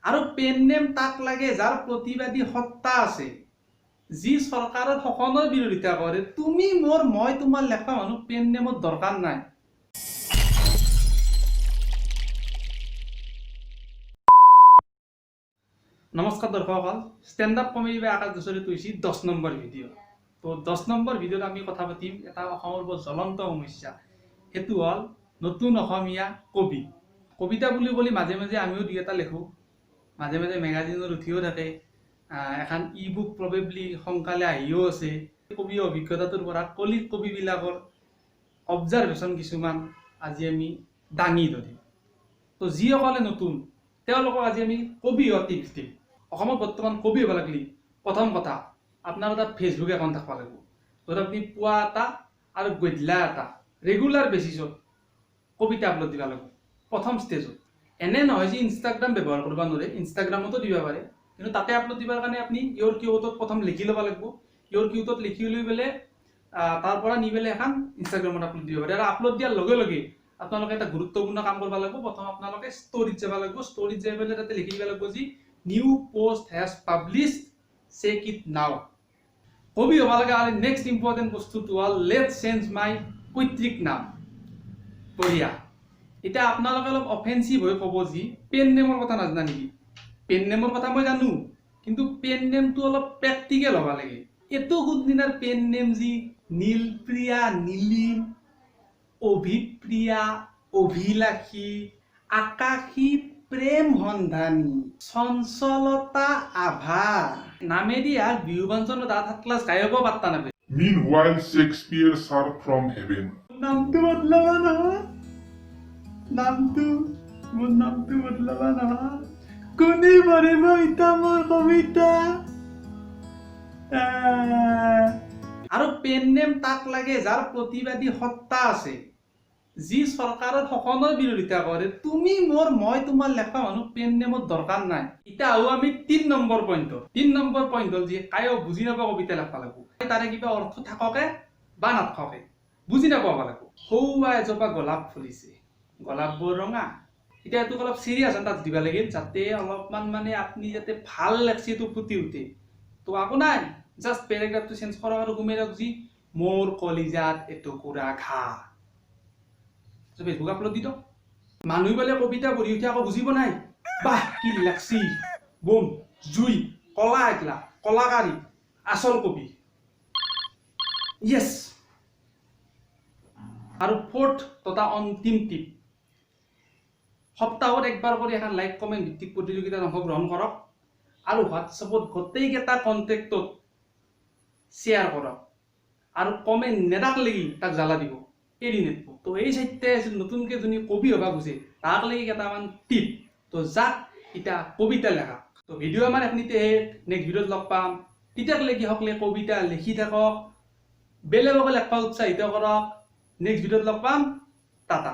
আৰু PAN name তাক লাগে যাৰ প্ৰতিবাদী সত্তা আছে, যি চৰকাৰৰ সকলোৰ বিৰোধিতা কৰে। তুমি মোৰ মই তোমাৰ লেখা মানুহ পেন নেমৰ দৰকাৰ নাই। নমস্কাৰ দৰ্শকসকল, ষ্টেণ্ড আপ কমেডি বাই আকাশ দচৰিত হৈছে 10 নম্বৰ ভিডিঅ'। তো 10 নম্বৰ ভিডিঅ'ত আমি কথা পাতিম এটা অসমৰ বৰ জ্বলন্ত সমস্যা, সেইটো হ'ল নতুন অসমীয়া কবি। কবিতা বুলি মাজে মাজে আমিও দুই এটা লিখোঁ, মাজে মাজে মেগাজিনত উঠিও থাকে, এখন ই বুক প্ৰবেবলি সোনকালে আহিও আছে। কবি অভিজ্ঞতাটোৰ পৰা কলিত কবিবিলাকৰ অবজাৰভেশ্যন কিছুমান আজি আমি দাঙি ধৰিম। তো যিসকলে নতুন তেওঁলোকক আজি আমি কবি হোৱা টিপছ দিম। অসমত বৰ্তমান কবি হ'ব লাগিলে প্ৰথম কথা আপোনাৰ এটা ফেচবুক একাউণ্ট থাকিব লাগিব, য'ত আপুনি পুৱা এটা আৰু গধূলা এটা ৰেগুলাৰ বেচিছত কবিতা আপলোড দিব লাগিব প্ৰথম ষ্টেজত। এনে নহয় যে ইনষ্টাগ্ৰাম ব্যৱহাৰ কৰিব নোৱাৰে, ইনষ্টাগ্ৰামতো দিব পাৰে, কিন্তু তাতে আপলোড দিবৰ কাৰণে আপুনি ইয়ৰ কিউটত প্ৰথম লিখি ল'ব লাগিব। ইয়ৰ কিউটত লিখি লৈ পেলাই তাৰ পৰা নি পেলাই এখন ইনষ্টাগ্ৰামত আপলোড দিব পাৰে। আৰু আপলোড দিয়াৰ লগে লগে আপোনালোকে এটা গুৰুত্বপূৰ্ণ কাম কৰিব লাগিব। প্ৰথম আপোনালোকে ষ্টৰিত যাব লাগিব। ষ্টৰিত যাই পেলাই তাতে লিখি দিব লাগিব যে new post has published, check it now. কবি হ'ব লগা হ'লে নেক্সট ইম্পৰ্টেণ্ট বস্তুটো হ'ল লেটছ চেঞ্জ মাই পৈতৃক নাম। বঢ়িয়া। এতিয়া আপোনালোকে অলপ অফেন্সিভ হৈ ক'ব যে পেন নেমৰ কথা নাজানা নেকি? পেন নেমৰ কথা মই জানো, কিন্তু পেন নেমটো অলপ প্ৰেক্টিকেল হ'ব লাগে। এইটো কোনদিনাৰ পেন নেম যি নীলপ্ৰিয়া, নীলিম, অভিপ্ৰিয়া, অভিলাষী, আকাশী, প্ৰেম সন্ধানী, চঞ্চলতা, আভা নামেদি আর বিহু বাঞ্চনত থার্ড ক্লাস গায়কও পাত্তা নাপায়। Meanwhile, Shakespeare sir from heaven. নামটো বদলাবা নহয়, মোৰ নামটো বদলাবা নহয়। কোনে পঢ়িব ইতা মোৰ কবিতা? আৰু পেন নেম তাক লাগে যাৰ প্ৰতিবাদী সত্তা আছে, যি চৰকাৰৰ সকলোৰ বিৰোধিতা কৰে। তুমি মোৰ মই তোমাৰ লেখা মানুহ পেন নেমৰ দৰকাৰ নাই। এতিয়া আহো আমি 3 নম্বৰ পইণ্টত। 3 নম্বৰ পইণ্ট হ'ল যে কায়ো বুজি নাপাব কবিতা লেখা লাগিব, তাৰে কিবা অৰ্থ থাককে বা নাথাকে বুজি নাপাব লাগিব। সৌৱা এজোপা গোলাপ ফুলিছে, গোলাপবোৰ ৰঙা। এতিয়া এইটোক অলপ চিৰিয়াছ এটা দিব লাগিল, যাতে অলপমান মানে আপুনি যাতে ভাল লাগছে এইটো ফুটি উঠে। তো একো নাই, জাষ্ট পেৰাগ্ৰাফটো চেঞ্জ কৰক আৰু ঘুমাই ৰাখক যি মোৰ কলিজাত এটুকুৰা ঘাঁ। ফেচবুক আপলোড দি দিয়ক। মানুহ বোলে কবিতা পঢ়ি উঠি আকৌ বুজিব নাই, বাহ কি লাগছি, বুম জুই, কলা একলা কলাকাৰী, আচল কবি। ইয়েছ। আৰু ফোৰ্থ তথা অন্তিম টিপ, সপ্তাহত একবাৰ কৰি এখন লাইক কমেণ্ট ভিত্তিক প্ৰতিযোগিতাত অংশগ্ৰহণ কৰক আৰু হোৱাটছএপত গোটেইকেইটা কণ্টেক্টত শ্বেয়াৰ কৰক। আৰু কমেণ্ট নেদাক লাগি তাক জ্বালা দিব, এৰি নেদব। তো এই চাইতে নতুনকৈ যোনে কবি হবা খুঁজে তাক লাগি কেইটামান টিপ। তো যাক এতিয়া কবিতা লেখা। তো ভিডিঅ' আমাৰ এখনিতে নেক্সট ভিডিঅ'ত লগ পাম। তেতিয়ালৈকে সকলে কবিতা লিখি থাকক, বেলেগক লেখবা উৎসাহিত কৰক। নেক্সট ভিডিঅ'ত লগ পাম। টাটা।